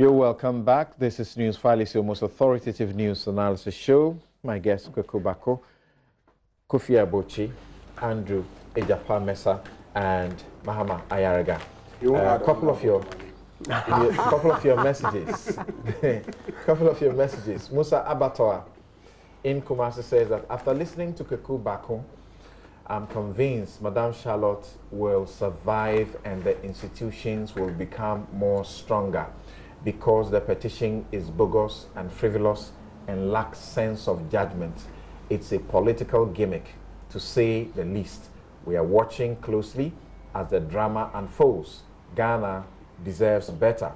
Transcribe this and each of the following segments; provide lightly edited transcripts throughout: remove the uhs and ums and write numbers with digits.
You're welcome back. This is Newsfile. It's your most authoritative news analysis show. My guests, Kweku Bako, Kofi Abochi, Andrew Ejapa Mesa, and Mahama Ayaraga. A couple of your messages. Couple of your messages. Musa Abatoa in Kumasi says that after listening to Kweku Bako, I'm convinced Madame Charlotte will survive and the institutions will become more stronger because the petition is bogus and frivolous and lacks sense of judgment. It's a political gimmick, to say the least. We are watching closely as the drama unfolds. Ghana deserves better.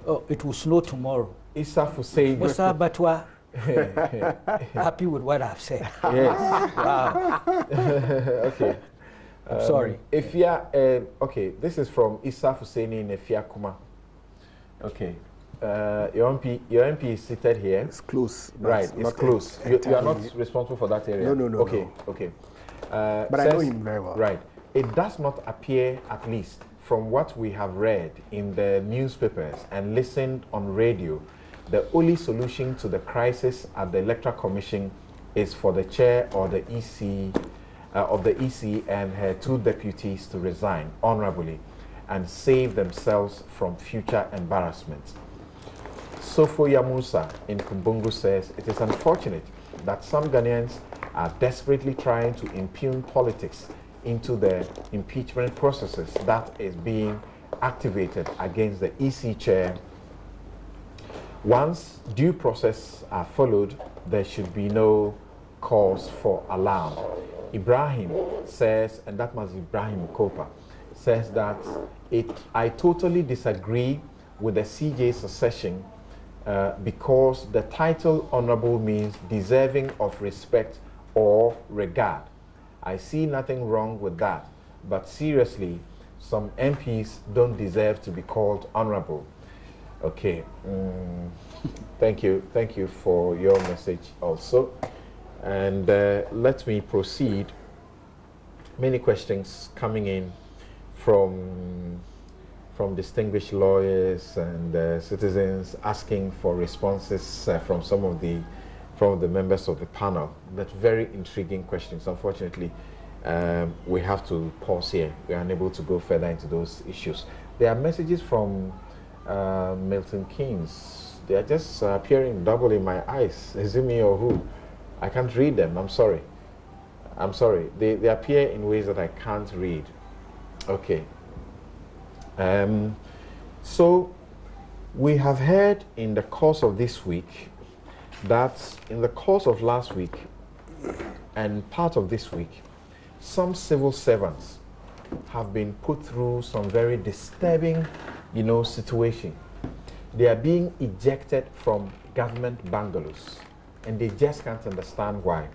Oh, it will snow tomorrow. Issa Hussein. Musa Batwa, happy with what I've said. Yes. Wow. Okay. I'm sorry. Efia, okay, this is from Issa Hussein in Efia Kuma. Okay. Your MP is seated here. It's close. Right, it's close. You are not responsible for that area? No. Okay, no. okay. But I know him very well. Right. It does not appear, at least from what we have read in the newspapers and listened on radio, the only solution to the crisis at the Electoral Commission is for the chair or the EC of the EC and her two deputies to resign honorably and save themselves from future embarrassment. Sofo Yamusa in Kumbungu says, it is unfortunate that some Ghanaians are desperately trying to impugn politics into the impeachment processes that is being activated against the EC chair. Once due process are followed, there should be no cause for alarm. Ibrahim says, and that must be Ibrahim Kopa, says that I totally disagree with the CJ secession because the title honorable means deserving of respect or regard. I see nothing wrong with that, but seriously, some MPs don't deserve to be called honorable. Okay, thank you for your message also. And let me proceed. Many questions coming in from distinguished lawyers and citizens asking for responses from some of the members of the panel. That's very intriguing questions. Unfortunately, we have to pause here. We are unable to go further into those issues. There are messages from Milton Keynes. They are just appearing double in my eyes. Is it me or who? I can't read them. I'm sorry. I'm sorry. They appear in ways that I can't read. Okay. So we have heard in the course of this week that in the course of last week and part of this week, some civil servants have been put through some very disturbing, situation. They are being ejected from government bungalows, and they just can't understand why.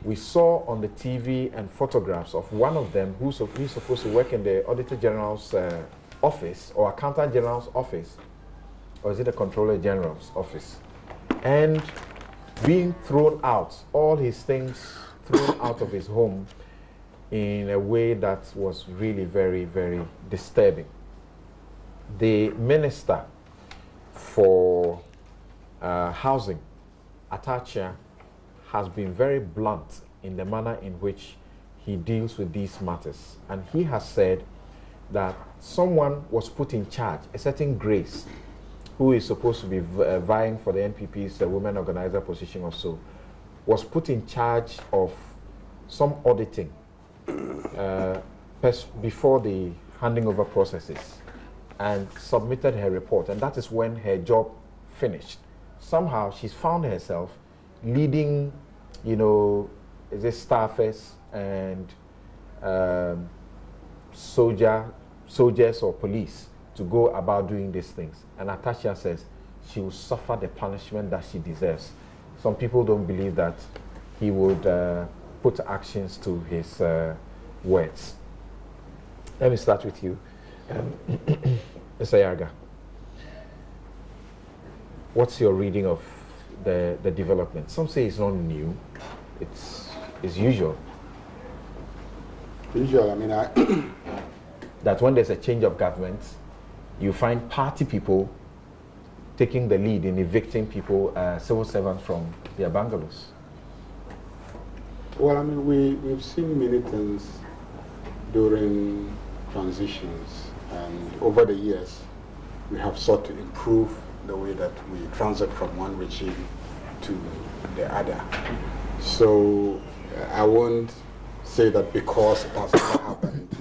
We saw on the TV and photographs of one of them who's supposed to work in the Auditor General's office or Accountant General's office, or is it the Controller General's office, and being thrown out, all his things thrown out of his home in a way that was really very, very disturbing. The Minister for Housing, Atta-Akyea, has been very blunt in the manner in which he deals with these matters. And he has said that someone was put in charge, a certain Grace, who is supposed to be vying for the NPP's women organizer position or so, was put in charge of some auditing before the handing over processes and submitted her report. And that is when her job finished. Somehow she's found herself leading, staffers and soldiers or police to go about doing these things. And Atta-Akyea says she will suffer the punishment that she deserves. Some people don't believe that he would put actions to his words. Let me start with you, Mr. Yarga. What's your reading of the development? Some say it's not new. It's usual. Usual, I mean, that when there's a change of government, you find party people taking the lead in evicting people, civil servants from their bungalows? Well, I mean, we've seen many things during transitions, and over the years, we have sought to improve the way that we transit from one regime to the other. So I won't say that because it has never happened,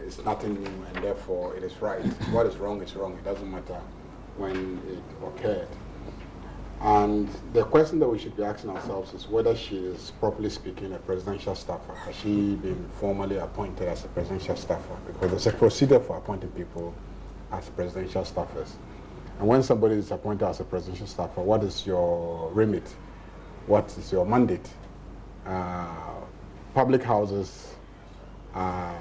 it's nothing new, and therefore it is right. What is wrong is wrong. It doesn't matter when it occurred. And the question that we should be asking ourselves is whether she is, properly speaking, a presidential staffer. Has she been formally appointed as a presidential staffer? Because there's a procedure for appointing people as presidential staffers. And when somebody is appointed as a presidential staffer, what is your remit? What is your mandate? Public houses are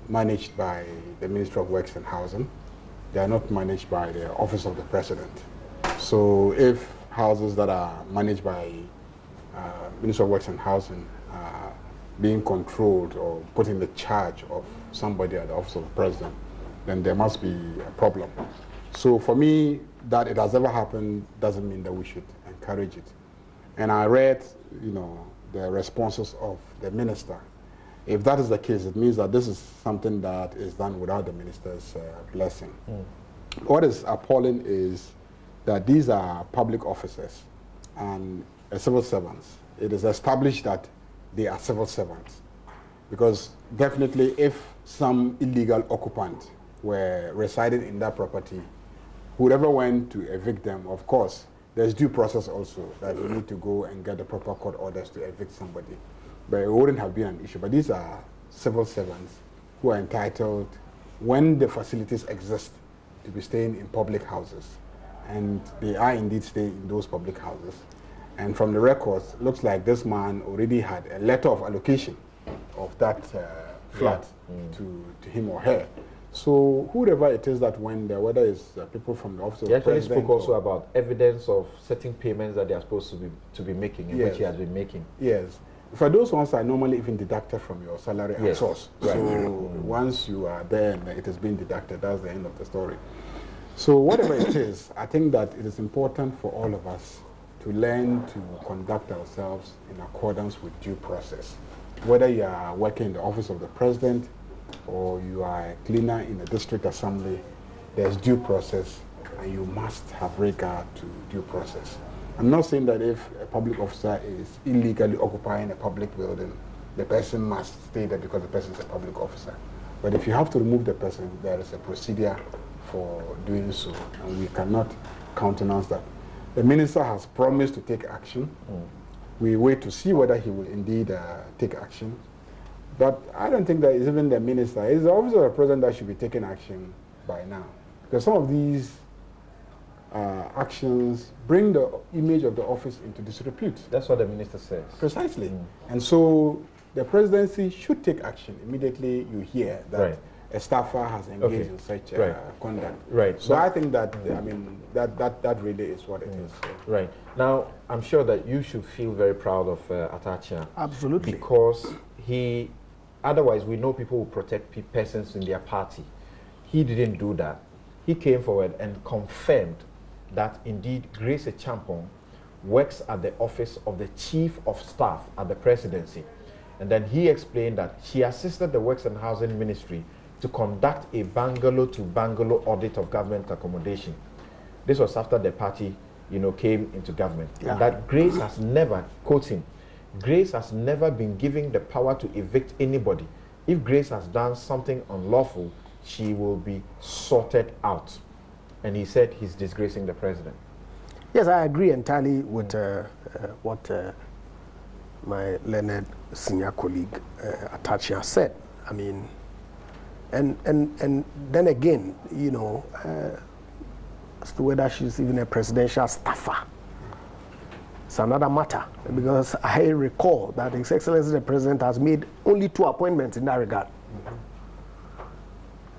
managed by the Ministry of Works and Housing. They are not managed by the Office of the President. So if houses that are managed by Ministry of Works and Housing are being controlled or put in the charge of somebody at the Office of the President, then there must be a problem. So for me, that it has ever happened doesn't mean that we should encourage it. And I read, the responses of the minister. If that is the case, it means that this is something that is done without the minister's blessing. What is appalling is that these are public officers and civil servants. It is established that they are civil servants. Because definitely if some illegal occupant were residing in that property, whoever went to evict them, of course, there's due process also that you need to go and get the proper court orders to evict somebody. But it wouldn't have been an issue. But these are civil servants who are entitled, when the facilities exist, to be staying in public houses. And they are indeed staying in those public houses. And from the records, it looks like this man already had a letter of allocation of that flat to him or her. So whoever it is that went there, whether it's people from the Office of the President. He spoke also about evidence of certain payments that they are supposed to be making, and which he has been making. Yes. For those ones are normally even deducted from your salary and source. Right. So once you are there and it has been deducted, that's the end of the story. So whatever it is, I think that it is important for all of us to learn to conduct ourselves in accordance with due process. Whether you are working in the Office of the President or you are a cleaner in the district assembly, there's due process and you must have regard to due process. I'm not saying that if a public officer is illegally occupying a public building, the person must stay there because the person is a public officer. But if you have to remove the person, there is a procedure for doing so, and we cannot countenance that. The minister has promised to take action. We wait to see whether he will indeed take action. But I don't think that it's even the minister. It's the Office of the President that should be taking action by now. Because some of these actions bring the image of the office into disrepute. That's what the minister says. Precisely. And so the presidency should take action immediately you hear that a staffer has engaged in such conduct. Right. So I think that, I mean, that really is what it is. Right. Now, I'm sure that you should feel very proud of Atta-Akyea. Absolutely. Because otherwise we know people will protect persons in their party. He didn't do that. He came forward and confirmed that indeed Grace Achampong works at the office of the Chief of Staff at the presidency. And then he explained that she assisted the Works and Housing Ministry to conduct a bungalow-to-bungalow audit of government accommodation. This was after the party, came into government. And that Grace has never, quote him, Grace has never been given the power to evict anybody. If Grace has done something unlawful, she will be sorted out. And he said he's disgracing the president. Yes, I agree entirely with what my learned senior colleague Atta-Akyea said. I mean, and then again, as to whether she's even a presidential staffer, it's another matter, because I recall that His Excellency the President has made only 2 appointments in that regard.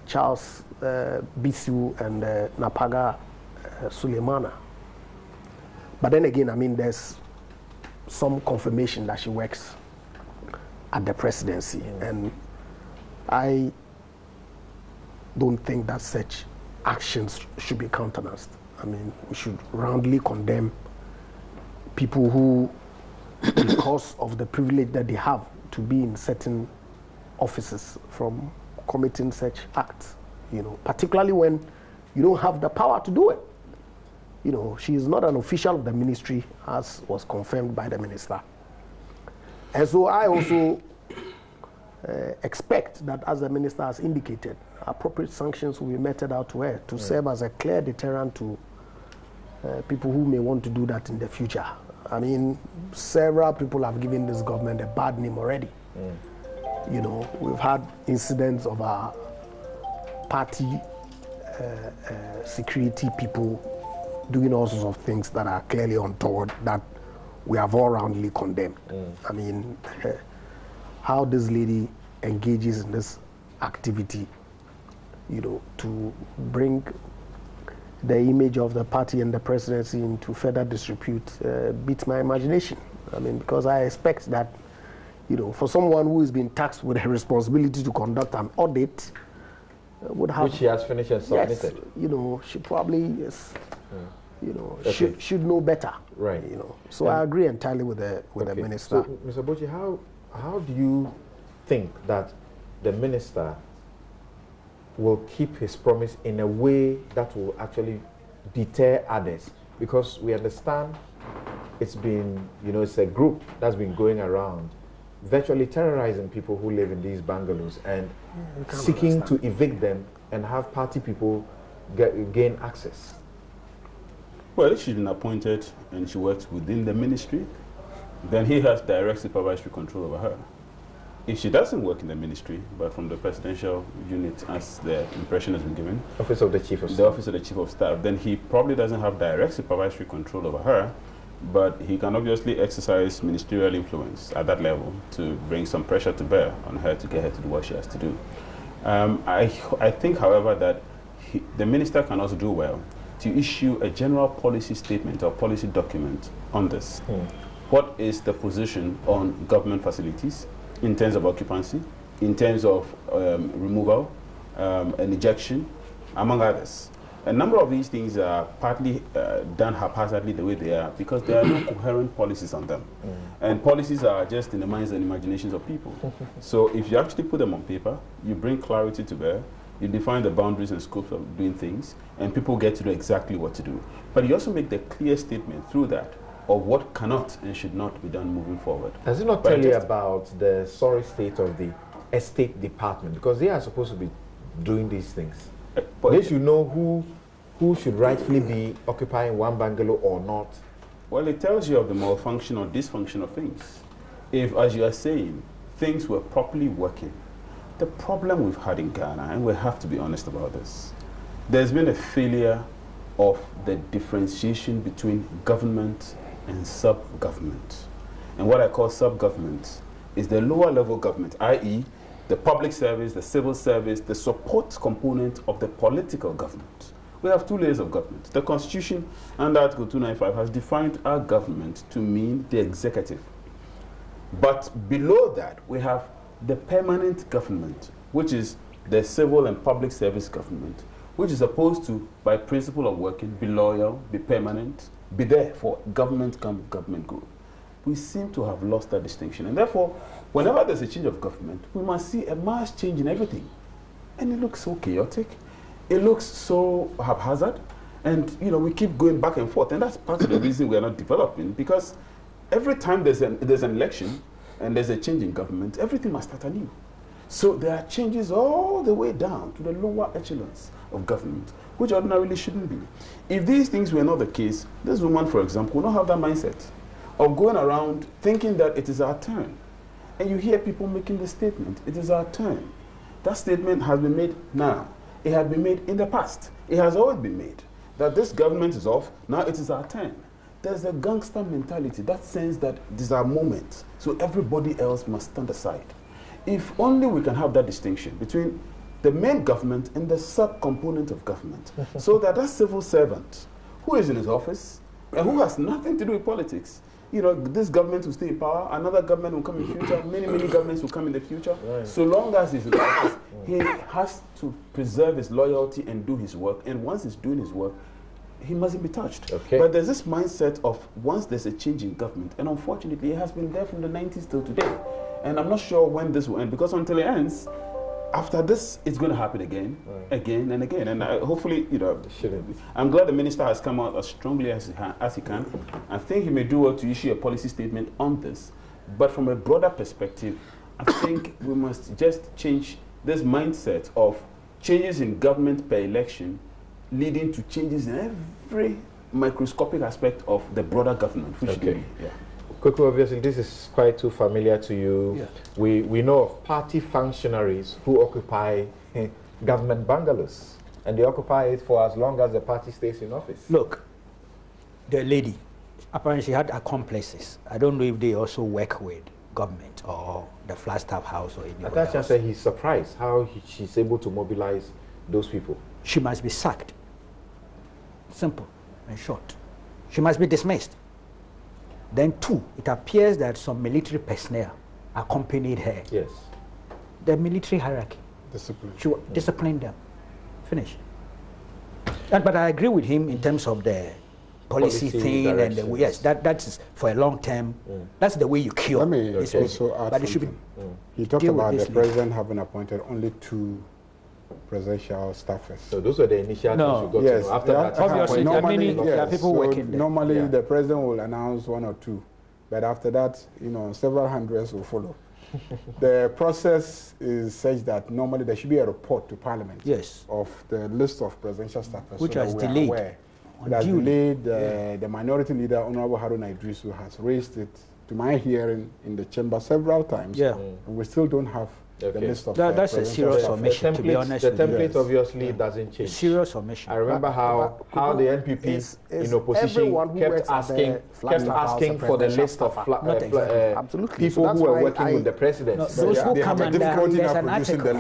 Charles Bisu and Napaga Suleimana. But then again, I mean, there's some confirmation that she works at the presidency, and I don't think that such actions should be countenanced. I mean, we should roundly condemn people who, because of the privilege that they have to be in certain offices, from committing such acts, you know, particularly when you don't have the power to do it. You know, she is not an official of the ministry, as was confirmed by the minister. And so I also expect that, as the minister has indicated, appropriate sanctions will be meted out to her to serve as a clear deterrent to people who may want to do that in the future. I mean, several people have given this government a bad name already. You know, we've had incidents of our party security people doing all sorts of things that are clearly untoward, that we have all roundly condemned. I mean, how this lady engages in this activity, you know, to bring the image of the party and the presidency into further disrepute beats my imagination. I mean, because I expect that, you know, for someone who is being tasked with a responsibility to conduct an audit, would have, which she has finished and submitted. Yes, you know, she probably is, you know, should know better. Right. You know, so I agree entirely with the minister. So, Mr. Bochi, how do you think that the minister will keep his promise in a way that will actually deter others? Because we understand it's been, you know, it's a group that's been going around virtually terrorizing people who live in these bungalows and seeking to evict them and have party people gain access. Well, if she's been appointed and she works within the ministry, then he has direct supervisory control over her. If she doesn't work in the ministry, but from the presidential unit, as the impression has been given, Office of the Chief of Staff. The Office of the Chief of Staff, then he probably doesn't have direct supervisory control over her, but he can obviously exercise ministerial influence at that level to bring some pressure to bear on her to get her to do what she has to do. I think, however, that the minister can also do well to issue a general policy statement or policy document on this. What is the position on government facilities in terms of occupancy, in terms of removal and ejection, among others? A number of these things are partly done haphazardly the way they are because there are no coherent policies on them. And policies are just in the minds and imaginations of people. So if you actually put them on paper, you bring clarity to bear, you define the boundaries and scopes of doing things, and people get to know exactly what to do. But you also make the clear statement through that of what cannot and should not be done moving forward. Does it not tell you about the sorry state of the estate department? Because they are supposed to be doing these things. They should know who should rightfully be occupying one bungalow or not. Well, it tells you of the malfunction or dysfunction of things. If, as you are saying, things were properly working, the problem we've had in Ghana, and we have to be honest about this, there's been a failure of the differentiation between government and sub-government. And what I call sub-government is the lower level government, i.e., the public service, the civil service, the support component of the political government. We have two layers of government. The Constitution under Article 295 has defined our government to mean the executive. But below that, we have the permanent government, which is the civil and public service government, which is supposed to, by principle of working, be loyal, be permanent, be there for government come, government go. We seem to have lost that distinction. And therefore, whenever there's a change of government, we must see a mass change in everything. And it looks so chaotic. It looks so haphazard. And, you know, we keep going back and forth. And that's part of the reason we are not developing. Because every time there's an election and there's a change in government, everything must start anew. So there are changes all the way down to the lower echelons of government, which ordinarily shouldn't be. If these things were not the case, this woman, for example, will not have that mindset of going around thinking that it is our turn. And you hear people making the statement, it is our turn. That statement has been made now. It had been made in the past. It has always been made. That this government is off, now it is our turn. There's a gangster mentality, that sense that this is our moment, so everybody else must stand aside. If only we can have that distinction between the main government and the sub-component of government, so that that civil servant who is in his office and who has nothing to do with politics, you know, this government will stay in power, another government will come in the future, many governments will come in the future. Right. So long as he's in office, he has to preserve his loyalty and do his work. And once he's doing his work, he mustn't be touched. Okay. But there's this mindset of once there's a change in government, and unfortunately it has been there from the 90s till today. And I'm not sure when this will end, because until it ends, after this, it's going to happen again, again and again. And hopefully, you know, I'm glad the minister has come out as strongly as he can. I think he may do well to issue a policy statement on this. But from a broader perspective, I think we must just change this mindset of changes in government per election leading to changes in every microscopic aspect of the broader government. Kweku, obviously this is quite too familiar to you. Yeah. We know of party functionaries who occupy government bungalows, and they occupy it for as long as the party stays in office. Look, the lady, apparently she had accomplices. I don't know if they also work with government or the Flagstaff House or anywhere else. Natasha said he's surprised how she's able to mobilize those people. She must be sacked. Simple and short. She must be dismissed. Then 2, it appears that some military personnel accompanied her. Yes. The military hierarchy. Discipline. She disciplined them. Finish. But I agree with him in terms of the policy thing and the, yes, that's for a long term. That's the way you cure. Let me also add but it should be he talked about the president having appointed only 2 presidential staffers. So those were the initial things you got to know. After that, obviously, normally, there are people working there. Normally, the president will announce 1 or 2, but after that, you know, several hundreds will follow. The process is such that normally there should be a report to Parliament of the list of presidential staffers, which so has delayed. It has delayed. The minority leader, Honorable Haruna Idrisu, has raised it to my hearing in the chamber several times, and we still don't have the list of that's a serious omission, to be honest. The template obviously doesn't change. Serious omission. I remember how the NPP in opposition kept asking for the list of people who were working with the president. No, those who come under, there's an article.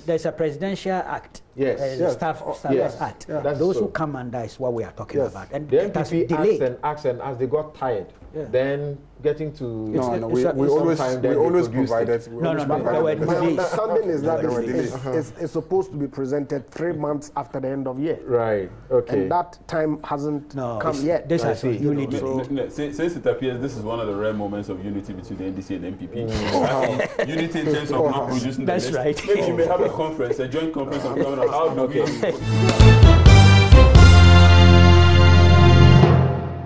There's a presidential act. Staff Act. Those who come under is what we are talking about. And the NPP asked and as they got tired, then getting to we always provided. My understanding is that it's supposed to be presented 3 months after the end of year. Right. Okay. And that time hasn't come yet. This is unity. Since it appears this is one of the rare moments of unity between the NDC and the MPP. Unity in terms of not producing the list. That's right. Maybe you may have a conference, a joint conference of governors. How do we